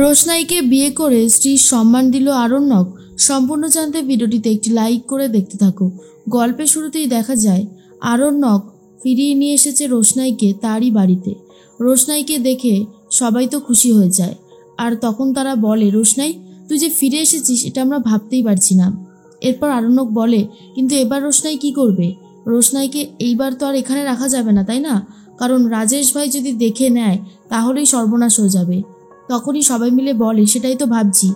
রোশনাইকে বিয়ে করে স্ত্রীর সম্মান দিল আরণ্যক। সম্পূর্ণ জানতে ভিডিওটিতে একটি লাইক করে দেখতে থাকো। গল্পের শুরুতেই দেখা যায় আরণ্যক ফিরিয়ে নিয়ে এসেছে রোশনাইকে তারই বাড়িতে। রোশনাইকে দেখে সবাই তো খুশি হয়ে যায়, আর তখন তারা বলে, রোশনাই তুই যে ফিরে এসেছিস এটা আমরা ভাবতেই পারছি না। এরপর আরণ্যক বলে, কিন্তু এবার রোশনাই কি করবে? রোশনাইকে এইবার তো আর এখানে রাখা যাবে না, তাই না? কারণ রাজেশ ভাই যদি দেখে নেয় তাহলেই সর্বনাশ হয়ে যাবে। তখনই সবাই মিলে বলে, সেটাই তো ভাবছি,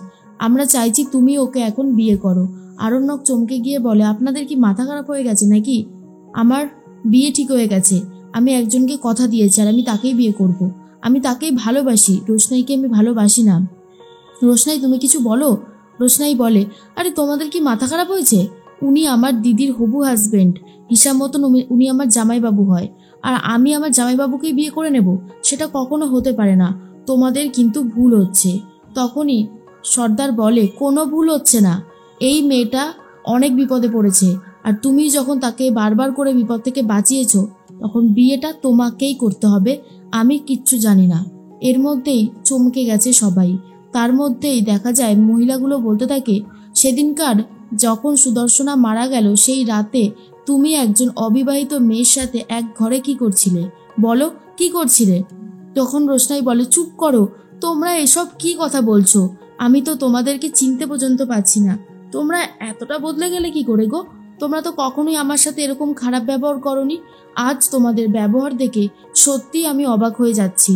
আমরা চাইছি তুমি ওকে এখন বিয়ে করো। আরণ্যক চমকে গিয়ে বলে, আপনাদের কি মাথা খারাপ হয়ে গেছে নাকি? আমার বিয়ে ঠিক হয়ে গেছে, আমি একজনকে কথা দিয়েছি আর আমি তাকেই বিয়ে করব। আমি তাকেই ভালোবাসি, রোশনাইকে আমি ভালোবাসি না। রোশনাই তুমি কিছু বলো। রোশনাই বলে, আরে তোমাদের কি মাথা খারাপ হয়েছে? উনি আমার দিদির হবু হাজবেন্ড, হিসাব মতন উনি আমার জামাইবাবু হয়, আর আমি আমার জামাইবাবুকেই বিয়ে করে নেব? সেটা কখনো হতে পারে না, তোমাদের কিন্তু ভুল হচ্ছে। তখনই সর্দার বলে, কোনো ভুল হচ্ছে না, এই মেয়েটা অনেক বিপদে পড়েছে, আর তুমি যখন তাকে বারবার করে বিপদ থেকে বাঁচিয়েছ তখন বিয়েটা তোমাকেই করতে হবে, আমি কিচ্ছু জানি না। এর মধ্যেই চমকে গেছে সবাই। তার মধ্যেই দেখা যায় মহিলাগুলো বলতে থাকে, সেদিনকার যখন সুদর্শনা মারা গেল সেই রাতে তুমি একজন অবিবাহিত মেয়ের সাথে এক ঘরে কি করছিলে? বলো, কি করছিলে? তখন রোশনাই বলে, চুপ করো, তোমরা এসব কি কথা বলছো? আমি তো তোমাদেরকে চিনতে পর্যন্ত পাচ্ছি না, তোমরা এতটা বদলে গেলে কি করে গো? তোমরা তো কখনোই আমার সাথে এরকম খারাপ ব্যবহার করনি, আজ তোমাদের ব্যবহার দেখে সত্যি আমি অবাক হয়ে যাচ্ছি।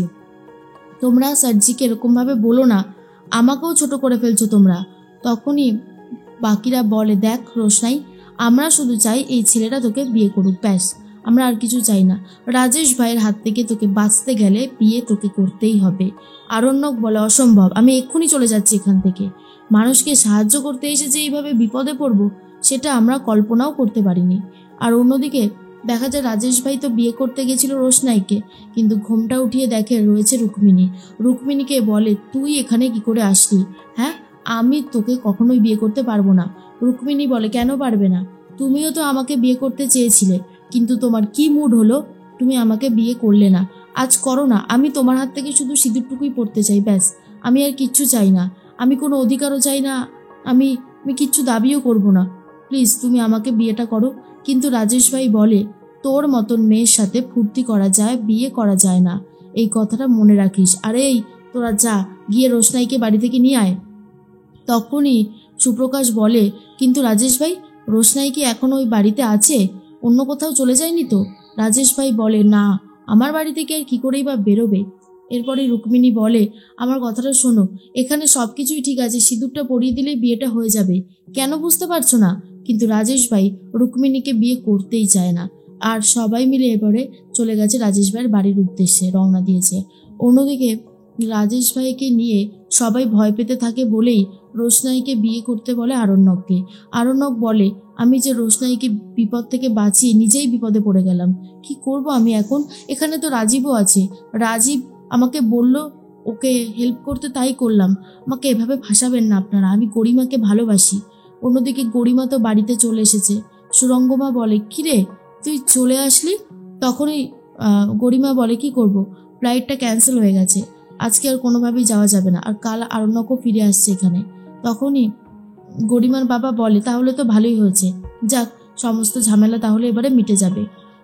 তোমরা স্যারজিকে এরকমভাবে বলো না, আমাকেও ছোট করে ফেলছো তোমরা। তখনই বাকিরা বলে, দেখ রোশনাই, আমরা শুধু চাই এই ছেলেটা তোকে বিয়ে করুক, ব্যাস, আমরা আর কিছু চাই না। রাজেশ ভাইয়ের হাত থেকে তোকে বাঁচতে গেলে বিয়ে তোকে করতেই হবে। আরণ্যক বলে, অসম্ভব, আমি এক্ষুনি চলে যাচ্ছি এখান থেকে। মানুষকে সাহায্য করতে এসে যে এইভাবে বিপদে পড়বো সেটা আমরা কল্পনাও করতে পারিনি। আর অন্যদিকে দেখা যায় রাজেশ ভাই তো বিয়ে করতে গেছিল রোশনাইকে, কিন্তু ঘোমটা উঠিয়ে দেখে রয়েছে রুক্মিণী। রুক্মিণীকে বলে, তুই এখানে কি করে আসলি? হ্যাঁ, আমি তোকে কখনোই বিয়ে করতে পারবো না। রুক্মিণী বলে, কেন পারবে না? তুমিও তো আমাকে বিয়ে করতে চেয়েছিলে, কিন্তু তোমার কি মুড হলো, তুমি আমাকে বিয়ে করলে না। আজ করো না, আমি তোমার হাত থেকে শুধু সিঁদুরটুকুই পড়তে চাই, ব্যাস, আমি আর কিচ্ছু চাই না। আমি কোনো অধিকারও চাই না, আমি আমি কিচ্ছু দাবিও করব না। প্লিজ তুমি আমাকে বিয়েটা করো। কিন্তু রাজেশ ভাই বলে, তোর মতন মেয়ের সাথে ফুর্তি করা যায়, বিয়ে করা যায় না, এই কথাটা মনে রাখিস। আরে এই তোরা যা, গিয়ে রোশনাইকে বাড়ি থেকে নিয়ে আয়। তখনই সুপ্রকাশ বলে, কিন্তু রাজেশ ভাই, রোশনাই কি এখন ওই বাড়িতে আছে? অন্য কোথাও চলে যায়নি তো? রাজেশ ভাই বলে, না, আমার বাড়ি থেকে আর কি করেই বা বেরোবে। এরপরে রুক্মিণী বলে, আমার কথাটা শোনো, এখানে সব কিছুই ঠিক আছে, সিঁদুরটা পরিয়ে দিলেই বিয়েটা হয়ে যাবে, কেন বুঝতে পারছো না? কিন্তু রাজেশ ভাই রুক্মিণীকে বিয়ে করতেই চায় না। আর সবাই মিলে এবারে চলে গেছে রাজেশ ভাইয়ের বাড়ির উদ্দেশ্যে, রওনা দিয়েছে। অন্যদিকে রাজেশ ভাইকে নিয়ে সবাই ভয় পেতে থাকে বলেই রোশনাইকে বিয়ে করতে বলে আরণ্যককে। আরণ্যক বলে, আমি যে রোশনাইকে বিপদ থেকে বাঁচিয়ে নিজেই বিপদে পড়ে গেলাম, কি করব আমি এখন? এখানে তো রাজীবও আছে, রাজীব আমাকে বলল ওকে হেল্প করতে, তাই করলাম। আমাকে এভাবে ফাঁসাবেন না আপনারা, আমি গরিমাকে ভালোবাসি। অন্যদিকে গরিমা তো বাড়িতে চলে এসেছে। সুরঙ্গমা বলে, কিরে তুই চলে আসলি? তখনই গরিমা বলে, কি করব, ফ্লাইটটা ক্যান্সেল হয়ে গেছে, আজকে আর কোনোভাবেই যাওয়া যাবে না, আর কাল আরণ্যকও ফিরে আসছে এখানে। তখনই গরিমার বাবা বলে, তাহলে তো ভালোই হয়েছে, যাক, সমস্ত ঝামেলা তাহলে এবারে মিটে যাবে।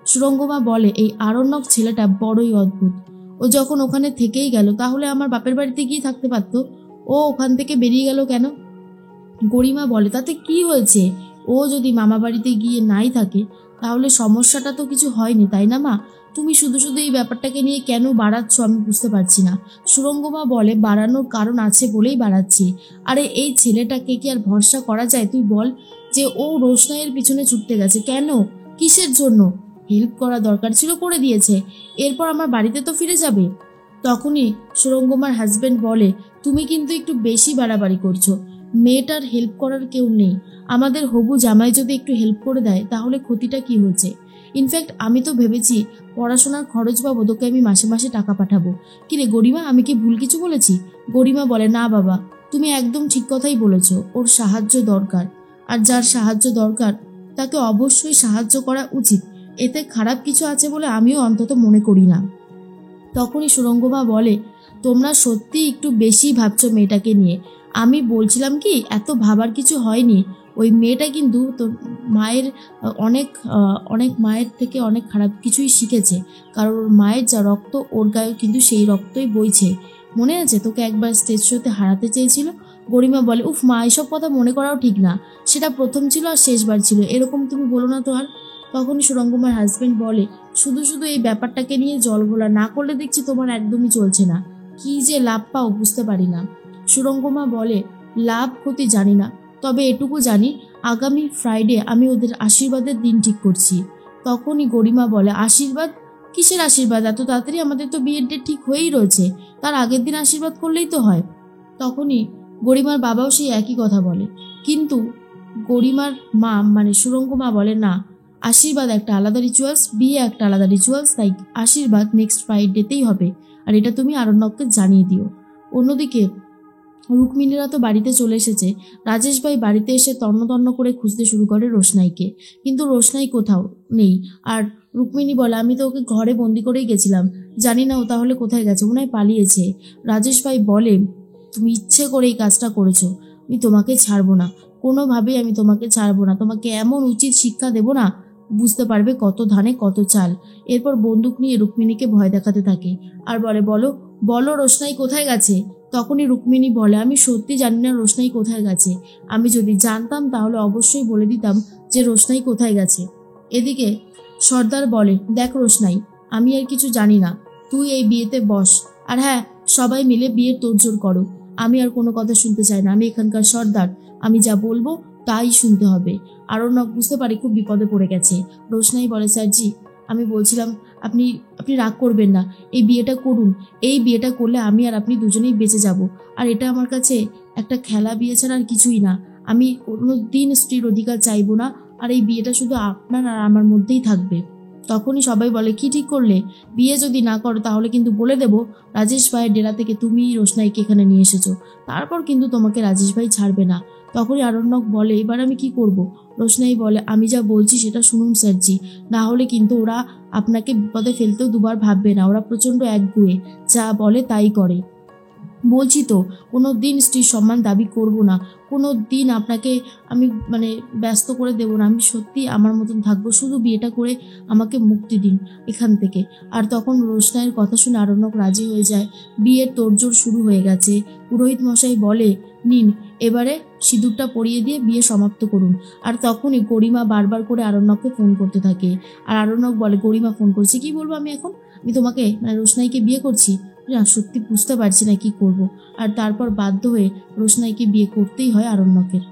সুরঙ্গমা বলে, এই আরণ্যক ছেলেটা বড়ই অদ্ভুত, ও যখন ওখানে থেকেই গেল তাহলে আমার বাপের বাড়িতে গিয়ে থাকতে পারতো, ও ওখান থেকে বেরিয়ে গেল কেন? গরিমা বলে, তাতে কি হয়েছে, ও যদি মামা বাড়িতে গিয়ে নাই থাকে তাহলে সমস্যাটা তো কিছু হয়নি, তাই না মা? তুমি শুধু শুধু এই ব্যাপারটাকে নিয়ে কেন বাড়াচ্ছ আমি বুঝতে পারছি না। সুরঙ্গমা বলে, বাড়ানোর কারণ আছে বলেই বাড়াচ্ছি। আরে এই ছেলেটাকে কি আর ভরসা করা যায়? তুই বল, যে ও রোশনাইয়ের পিছনে ছুটতে গেছে কেন, কিসের জন্য? হেল্প করা দরকার ছিল, করে দিয়েছে, এরপর আমার বাড়িতে তো ফিরে যাবে। তখনই সুরঙ্গমার হাজবেন্ড বলে, তুমি কিন্তু একটু বেশি বাড়াবাড়ি করছো, মেয়েটার হেল্প করার কেউ নেই, আমাদের হবু জামাই যদি একটু হেল্প করে দেয় তাহলে ক্ষতিটা কি হয়েছে? ইনফ্যাক্ট আমি তো ভেবেছি পড়াশোনার খরচ বাবদ ওকে আমি মাসে মাসে টাকা পাঠাবো। কিরে গরিমা, আমি কি ভুল কিছু বলেছি? গরিমা বলে, না বাবা, তুমি একদম ঠিক কথাই বলেছো, ওর সাহায্য দরকার, আর যার সাহায্য দরকার তাকে অবশ্যই সাহায্য করা উচিত, এতে খারাপ কিছু আছে বলে আমিও অন্তত মনে করি না। তখনই সুরঙ্গমা বলে, তোমরা সত্যি একটু বেশি ভাবছো মেয়েটাকে নিয়ে। আমি বলছিলাম কি, এত ভাবার কিছু হয়নি। ওই মেয়েটা কিন্তু তোর মায়ের অনেক অনেক মায়ের থেকে অনেক খারাপ কিছুই শিখেছে, কারণ ওর মায়ের যা রক্ত ওর গায়েও কিন্তু সেই রক্তই বইছে। মনে আছে তোকে একবার স্টেজ শোতে হারাতে চেয়েছিল? গরিমা বলে, উফ মা, এসব কথা মনে করাও ঠিক না, সেটা প্রথম ছিল আর শেষবার ছিল, এরকম তুমি বলো না তো আর। তখনই সুরঙ্গমার হাজবেন্ড বলে, শুধু শুধু এই ব্যাপারটাকে নিয়ে জলঘোলা না করলে দেখছি তোমার একদমই চলছে না, কি যে লাভ পাও বুঝতে পারি না। সুরঙ্গমা বলে, লাভ ক্ষতি জানি না, তবে এটুকু জানি আগামী ফ্রাইডে আমি ওদের আশীর্বাদের দিন ঠিক করছি। তখনই গরিমা বলে, আশীর্বাদ? কিসের আশীর্বাদ? এত তাড়াতাড়ি? আমাদের তো বিয়ের ডেট ঠিক হয়েই রয়েছে, তার আগের দিন আশীর্বাদ করলেই তো হয়। তখনই গরিমার বাবাও সেই একই কথা বলে, কিন্তু গরিমার মা মানে সুরঙ্গমা বলে, না, আশীর্বাদ একটা আলাদা রিচুয়ালস, বিয়ে একটা আলাদা রিচুয়ালস, তাই আশীর্বাদ নেক্সট ফ্রাইডেতেই হবে, আর এটা তুমি আরণ্যককে জানিয়ে দিও। অন্যদিকে রুক্মিণীরা তো বাড়িতে চলে এসেছে। রাজেশ ভাই বাড়িতে এসে তন্ন তন্ন করে খুঁজতে শুরু করে রোশনাইকে, কিন্তু রোশনাই কোথাও নেই। আর রুক্মিণী বলে, আমি তো ওকে ঘরে বন্দি করেই গেছিলাম, জানি না ও তাহলে কোথায় গেছে, মনে হয় পালিয়েছে। রাজেশ ভাই বলে, তুমি ইচ্ছে করে এই কাজটা করেছো, আমি তোমাকে ছাড়বো না, কোনোভাবেই আমি তোমাকে ছাড়বো না, তোমাকে এমন উচিত শিক্ষা দেবো না, বুঝতে পারবে কত ধানে কত চাল। এরপর বন্দুক নিয়ে রুক্মিণীকে ভয় দেখাতে থাকে আর বলে, বলো বলো রোশনাই কোথায় গেছে? তখনই রুক্মিণী বলে, আমি সত্যি জানি না রোশনাই কোথায় গেছে, আমি যদি জানতাম তাহলে অবশ্যই বলে দিতাম যে রোশনাই কোথায় গেছে। এদিকে সর্দার বলে, দেখ রোশনাই, আমি আর কিছু জানি না, তুই এই বিয়েতে বস, আর হ্যাঁ, সবাই মিলে বিয়ের তোড়জোড় করো, আমি আর কোনো কথা শুনতে চাই না, আমি এখানকার সর্দার, আমি যা বলবো তাই শুনতে হবে। আরণ্যক বুঝতে পারে খুব বিপদে পড়ে গেছে। রোশনাই বলে, স্যারজি, আমি বলছিলাম আপনি আপনি রাগ করবেন না, এই বিয়েটা করুন, এই বিয়েটা করলে আমি আর আপনি দুজনেই বেঁচে যাব, আর এটা আমার কাছে একটা খেলা বিয়ে ছাড়া আর কিছুই না, আমি কোনো দিন স্ত্রীর অধিকার চাইবো না, আর এই বিয়েটা শুধু আপনার আর আমার মধ্যেই থাকবে। তখনই সবাই বলে, কি ঠিক করলে? বিয়ে যদি না করো তাহলে কিন্তু বলে দেবো রাজেশ ভাইয়ের ডেরা থেকে তুমি রোশনাইকে এখানে নিয়ে এসেছো, তারপর কিন্তু তোমাকে রাজেশ ভাই ছাড়বে না। তখনই আরণ্যক বলে, এবার আমি কি করব? রোশনাই বলে, আমি যা বলছি সেটা শুনুন স্যারজি, না হলে কিন্তু ওরা আপনাকে বিপদে ফেলতেও দুবার ভাববে না, ওরা প্রচণ্ড একগুঁয়ে, যা বলে তাই করে। বলছি তো, কোনো দিন স্ত্রীর সম্মান দাবি করব না, কোনো দিন আপনাকে আমি ব্যস্ত করে দেবো না, আমি সত্যি আমার মতন থাকবো, শুধু বিয়েটা করে আমাকে মুক্তি দিন এখান থেকে। আর তখন রোশনাইয়ের কথা শুনে আরণ্যক রাজি হয়ে যায়। বিয়ের তোড়জোড় শুরু হয়ে গেছে। পুরোহিত মশাই বলে, নিন, এবারে সিঁদুরটা পরিয়ে দিয়ে বিয়ে সমাপ্ত করুন। আর তখনই গরিমা বারবার করে আরণ্যককে ফোন করতে থাকে। আর আরণ্যক বলে, গরিমা ফোন করছে, কি বলবো আমি এখন? আমি তোমাকে রোশনাইকে বিয়ে করছি, না সত্যি বুঝতে পারছি না কি করব। আর তারপর বাধ্য হয়ে রোশনাইকে বিয়ে করতেই হয় আরণ্যকের।